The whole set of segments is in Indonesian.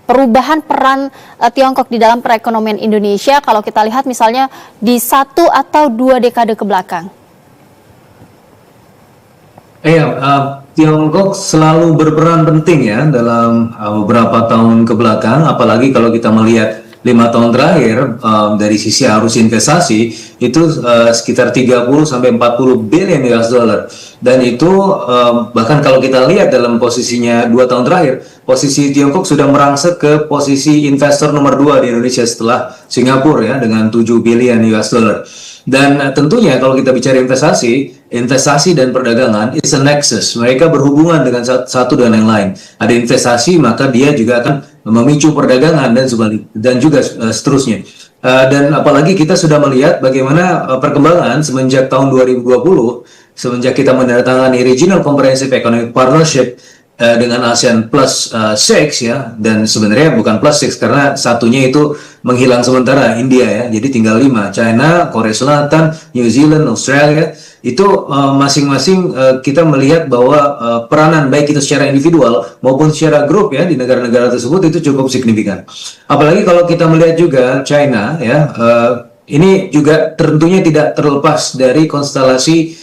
perubahan peran Tiongkok di dalam perekonomian Indonesia kalau kita lihat misalnya di 1 atau 2 dekade ke belakang? Iya, Tiongkok selalu berperan penting ya dalam beberapa tahun ke belakang, apalagi kalau kita melihat 5 tahun terakhir dari sisi arus investasi itu sekitar 30 sampai 40 billion US dollar, dan itu bahkan kalau kita lihat dalam posisinya 2 tahun terakhir, posisi Tiongkok sudah merangsek ke posisi investor nomor 2 di Indonesia setelah Singapura ya dengan 7 billion US dollar. Dan tentunya kalau kita bicara investasi dan perdagangan is a nexus. Mereka berhubungan dengan satu dan yang lain. Ada investasi maka dia juga akan memicu perdagangan dan sebalik dan juga seterusnya. Dan apalagi kita sudah melihat bagaimana perkembangan semenjak tahun 2020, semenjak kita menandatangani Regional Comprehensive Economic Partnership dengan ASEAN Plus 6 ya, dan sebenarnya bukan plus 6 karena satunya itu menghilang sementara, India ya, jadi tinggal 5, China, Korea Selatan, New Zealand, Australia, itu masing-masing kita melihat bahwa peranan baik itu secara individual maupun secara grup ya di negara-negara tersebut itu cukup signifikan. Apalagi kalau kita melihat juga China ya, ini juga tentunya tidak terlepas dari konstelasi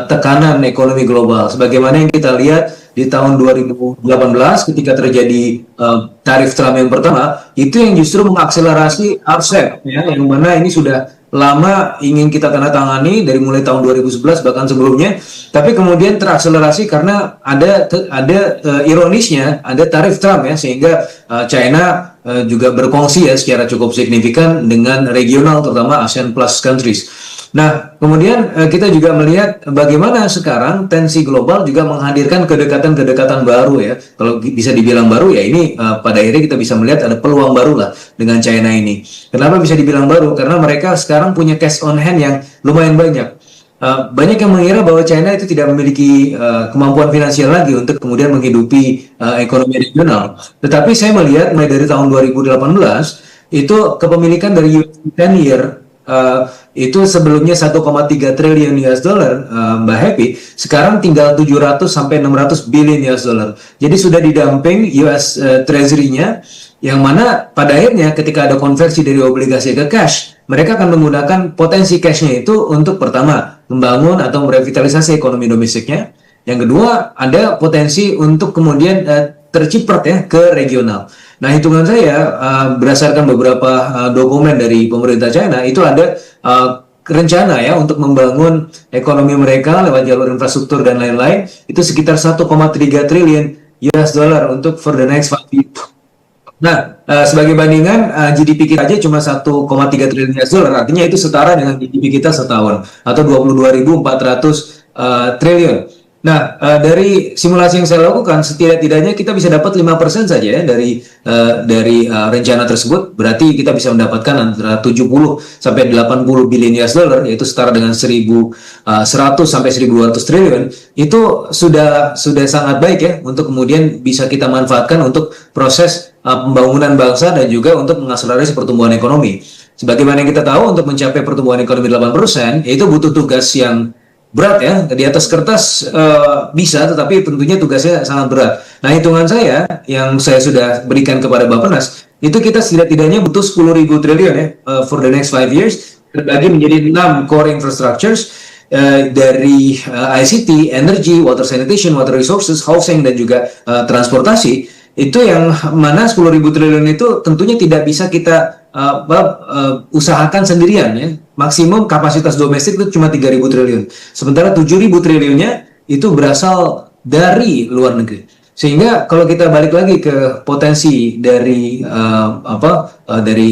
tekanan ekonomi global. Sebagaimana yang kita lihat di tahun 2018 ketika terjadi tarif Trump yang pertama, itu yang justru mengakselerasi RCEP ya, yang mana ini sudah lama ingin kita tanda tangani dari mulai tahun 2011 bahkan sebelumnya, tapi kemudian terakselerasi karena ada ironisnya ada tarif Trump ya, sehingga China juga berkongsi ya secara cukup signifikan dengan regional terutama ASEAN Plus countries. Nah, kemudian kita juga melihat bagaimana sekarang tensi global juga menghadirkan kedekatan-kedekatan baru ya. Kalau bisa dibilang baru ya ini pada akhirnya kita bisa melihat ada peluang baru lah dengan China ini. Kenapa bisa dibilang baru? Karena mereka sekarang punya cash on hand yang lumayan banyak. Banyak yang mengira bahwa China itu tidak memiliki kemampuan finansial lagi untuk kemudian menghidupi ekonomi regional. Tetapi saya melihat mulai dari tahun 2018 itu kepemilikan dari US 10 year itu sebelumnya 1,3 triliun US dollar, Mbak Happy, sekarang tinggal 700 sampai 600 billion US dollar. Jadi sudah didamping US Treasury-nya, yang mana pada akhirnya ketika ada konversi dari obligasi ke cash, mereka akan menggunakan potensi cash-nya itu untuk pertama membangun atau merevitalisasi ekonomi domestiknya. Yang kedua, ada potensi untuk kemudian terciprat ya ke regional. Nah, hitungan saya berdasarkan beberapa dokumen dari pemerintah China itu ada rencana ya untuk membangun ekonomi mereka lewat jalur infrastruktur dan lain-lain itu sekitar 1,3 triliun US dollar untuk for the next 5 years. Nah, sebagai bandingan GDP kita aja cuma 1,3 triliun US dollar, artinya itu setara dengan GDP kita setahun atau 22.400 triliun. Nah, dari simulasi yang saya lakukan, setidak-tidaknya kita bisa dapat 5% saja ya dari rencana tersebut. Berarti kita bisa mendapatkan antara 70 sampai 80 billion US dollar, yaitu setara dengan 1.100 sampai 1.200 triliun. Itu sudah sangat baik ya untuk kemudian bisa kita manfaatkan untuk proses pembangunan bangsa dan juga untuk mengakselerasi pertumbuhan ekonomi. Sebagaimana yang kita tahu, untuk mencapai pertumbuhan ekonomi 8%, itu butuh tugas yang berat ya, di atas kertas bisa, tetapi tentunya tugasnya sangat berat. Nah, hitungan saya yang saya sudah berikan kepada Bappenas, itu kita setidak-tidaknya butuh 10.000 triliun ya for the next 5 years, terbagi menjadi 6 core infrastructures dari ICT, energy, water sanitation, water resources, housing, dan juga transportasi. Itu yang mana 10.000 triliun itu tentunya tidak bisa kita usahakan sendirian ya. Maksimum kapasitas domestik itu cuma 3.000 triliun. Sementara 7.000 triliunnya itu berasal dari luar negeri. Sehingga kalau kita balik lagi ke potensi dari dari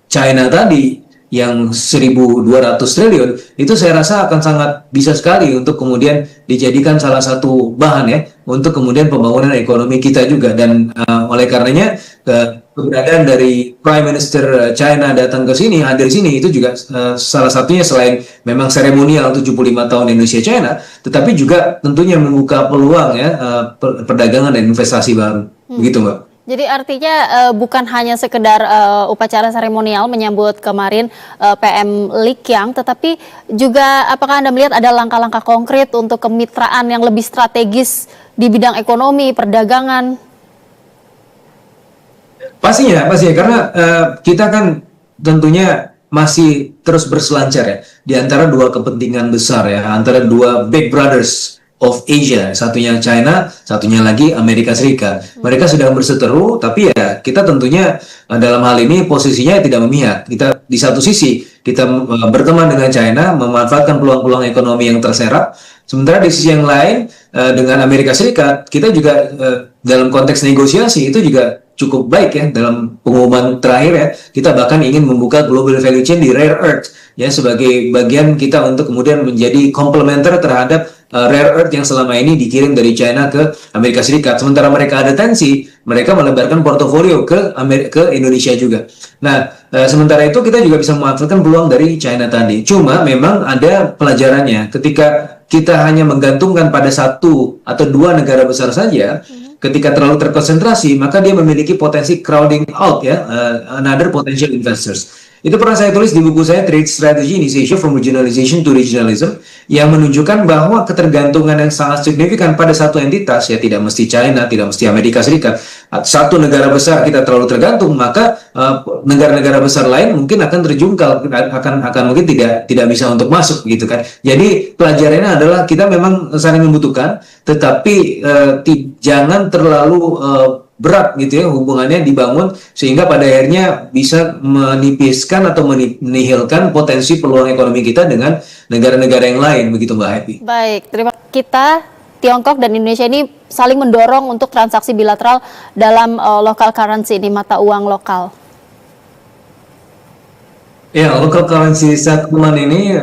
China tadi yang 1.200 triliun, itu saya rasa akan sangat bisa sekali untuk kemudian dijadikan salah satu bahan ya untuk kemudian pembangunan ekonomi kita juga. Dan oleh karenanya keberadaan dari Prime Minister China datang ke sini, hadir sini, itu juga salah satunya selain memang seremonial 75 tahun Indonesia China, tetapi juga tentunya membuka peluang ya perdagangan dan investasi baru. Begitu, Mbak. Jadi artinya bukan hanya sekedar upacara seremonial menyambut kemarin PM Li Qiang, tetapi juga apakah Anda melihat ada langkah-langkah konkret untuk kemitraan yang lebih strategis di bidang ekonomi, perdagangan? Pastinya karena kita kan tentunya masih terus berselancar ya di antara dua kepentingan besar ya, antara dua big brothers of Asia, satunya China, satunya lagi Amerika Serikat. Mereka sedang berseteru, tapi ya kita tentunya dalam hal ini posisinya tidak memihak. Kita di satu sisi kita berteman dengan China, memanfaatkan peluang-peluang ekonomi yang terserap. Sementara di sisi yang lain dengan Amerika Serikat, kita juga dalam konteks negosiasi itu juga cukup baik ya. Dalam pengumuman terakhir ya, kita bahkan ingin membuka global value chain di rare earth ya sebagai bagian kita untuk kemudian menjadi komplementer terhadap rare earth yang selama ini dikirim dari China ke Amerika Serikat. Sementara mereka ada tensi, mereka melebarkan portofolio ke Indonesia juga. Nah, sementara itu kita juga bisa memanfaatkan peluang dari China tadi. Cuma memang ada pelajarannya ketika kita hanya menggantungkan pada satu atau dua negara besar saja. Ketika terlalu terkonsentrasi, maka dia memiliki potensi crowding out ya, another potential investors. Itu pernah saya tulis di buku saya Trade Strategy Initiation from Regionalization to Regionalism yang menunjukkan bahwa ketergantungan yang sangat signifikan pada satu entitas ya, tidak mesti China, tidak mesti Amerika Serikat. Satu negara besar kita terlalu tergantung, maka negara-negara besar lain mungkin akan terjungkal, akan mungkin tidak bisa untuk masuk gitu kan. Jadi pelajarannya adalah kita memang saling membutuhkan, tetapi jangan terlalu berat gitu ya hubungannya dibangun sehingga pada akhirnya bisa menipiskan atau menihilkan potensi peluang ekonomi kita dengan negara-negara yang lain, begitu Mbak Happy. Baik, terima kasih. Kita Tiongkok dan Indonesia ini saling mendorong untuk transaksi bilateral dalam local currency, ini mata uang lokal. Ya, local currency settlement ini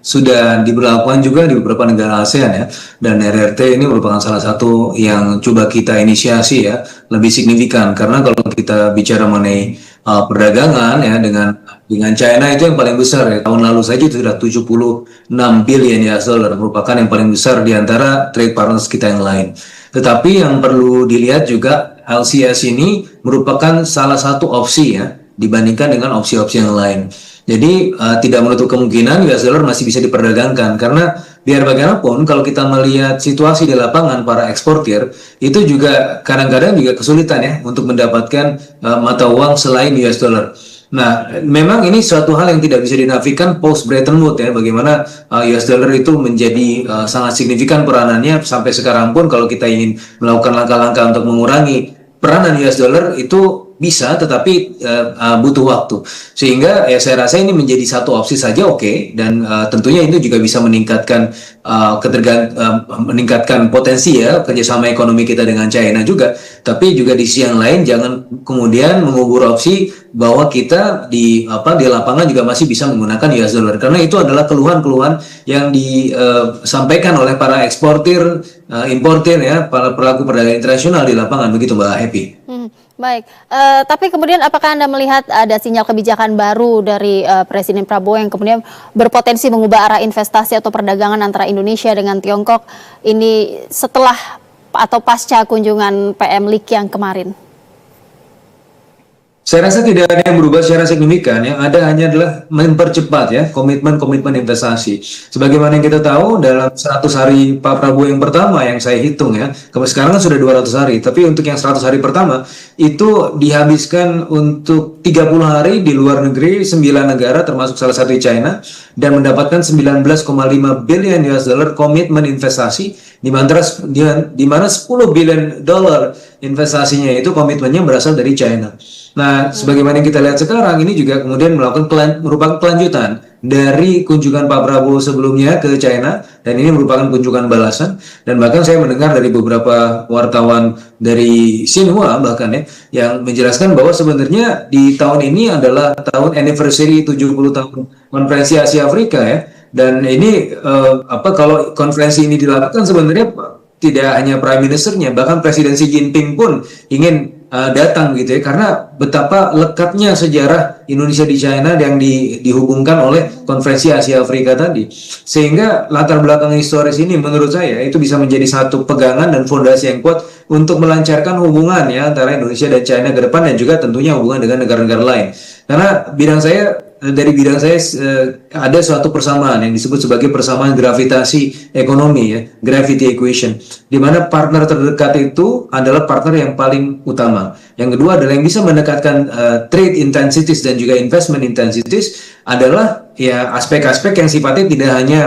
sudah diberlakukan juga di beberapa negara ASEAN ya, dan RRT ini merupakan salah satu yang coba kita inisiasi ya, lebih signifikan karena kalau kita bicara mengenai perdagangan ya dengan China itu yang paling besar ya, tahun lalu saja itu sudah 76 billion US dollar, merupakan yang paling besar di antara trade partners kita yang lain. Tetapi yang perlu dilihat juga LCS ini merupakan salah satu opsi ya dibandingkan dengan opsi-opsi yang lain. Jadi tidak menutup kemungkinan US dollar masih bisa diperdagangkan karena biar bagaimanapun kalau kita melihat situasi di lapangan para eksportir itu juga kadang-kadang juga kesulitan ya untuk mendapatkan mata uang selain US dollar. Nah, memang ini suatu hal yang tidak bisa dinafikan post Bretton Woods ya, bagaimana US dollar itu menjadi sangat signifikan peranannya sampai sekarang pun kalau kita ingin melakukan langkah-langkah untuk mengurangi peranan US dollar itu bisa, tetapi butuh waktu. Sehingga ya saya rasa ini menjadi satu opsi saja oke, dan tentunya itu juga bisa meningkatkan meningkatkan potensi ya kerjasama ekonomi kita dengan China juga. Tapi juga di sisi yang lain jangan kemudian mengubur opsi bahwa kita di lapangan juga masih bisa menggunakan US dollar karena itu adalah keluhan-keluhan yang disampaikan oleh para eksportir, importir ya, para pelaku perdagangan internasional di lapangan, begitu Mbak Happy. Baik, tapi kemudian apakah Anda melihat ada sinyal kebijakan baru dari Presiden Prabowo yang kemudian berpotensi mengubah arah investasi atau perdagangan antara Indonesia dengan Tiongkok ini setelah atau pasca kunjungan PM Lee Qiang kemarin? Saya rasa tidak ada yang berubah secara signifikan, yang ada hanya adalah mempercepat ya komitmen investasi. Sebagaimana yang kita tahu dalam 100 hari Pak Prabowo yang pertama yang saya hitung ya, sekarang kan sudah 200 hari, tapi untuk yang 100 hari pertama itu dihabiskan untuk 30 hari di luar negeri 9 negara termasuk salah satu China dan mendapatkan 19,5 billion US dollar komitmen investasi di mana 10 billion dollar investasinya itu komitmennya berasal dari China. Nah, sebagaimana yang kita lihat sekarang ini juga kemudian merupakan kelanjutan dari kunjungan Pak Prabowo sebelumnya ke China dan ini merupakan kunjungan balasan dan bahkan saya mendengar dari beberapa wartawan dari Xinhua bahkan ya yang menjelaskan bahwa sebenarnya di tahun ini adalah tahun anniversary 70 tahun konferensi Asia Afrika ya dan ini kalau konferensi ini dilakukan sebenarnya tidak hanya Prime Ministernya bahkan Presiden Xi Jinping pun ingin datang gitu ya karena betapa lekatnya sejarah Indonesia di China yang dihubungkan oleh konferensi Asia Afrika tadi sehingga latar belakang historis ini menurut saya itu bisa menjadi satu pegangan dan fondasi yang kuat untuk melancarkan hubungan ya antara Indonesia dan China ke depan dan juga tentunya hubungan dengan negara-negara lain karena bidang saya dari bidang saya ada suatu persamaan yang disebut sebagai persamaan gravitasi ekonomi ya, gravity equation, di mana partner terdekat itu adalah partner yang paling utama. Yang kedua adalah yang bisa mendekatkan trade intensities dan juga investment intensities adalah ya aspek-aspek yang sifatnya tidak hanya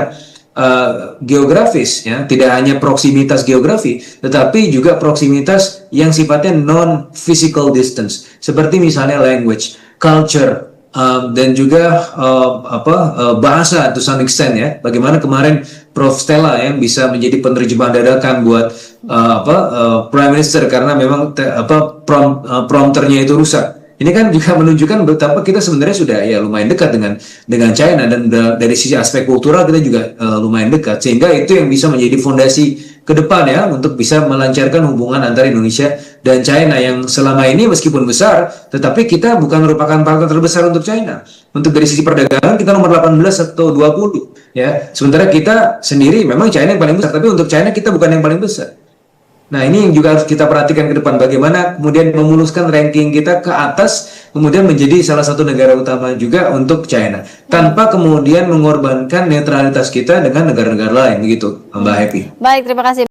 geografis ya, tidak hanya proksimitas geografi, tetapi juga proksimitas yang sifatnya non physical distance, seperti misalnya language, culture, dan juga bahasa to some extent ya. Bagaimana kemarin Prof Stella yang bisa menjadi penerjemah dadakan buat Prime Minister karena memang prompternya itu rusak. Ini kan juga menunjukkan betapa kita sebenarnya sudah ya lumayan dekat dengan China, dan dari sisi aspek kultural kita juga lumayan dekat, sehingga itu yang bisa menjadi fondasi ke depan ya untuk bisa melancarkan hubungan antara Indonesia dan China yang selama ini meskipun besar, tetapi kita bukan merupakan partner terbesar untuk China. Untuk dari sisi perdagangan kita nomor 18 atau 20 ya. Sementara kita sendiri memang China yang paling besar, tapi untuk China kita bukan yang paling besar. Nah, ini yang juga harus kita perhatikan ke depan, bagaimana kemudian memuluskan ranking kita ke atas, kemudian menjadi salah satu negara utama juga untuk China, tanpa kemudian mengorbankan netralitas kita dengan negara-negara lain, begitu, Mbak Happy. Baik, terima kasih.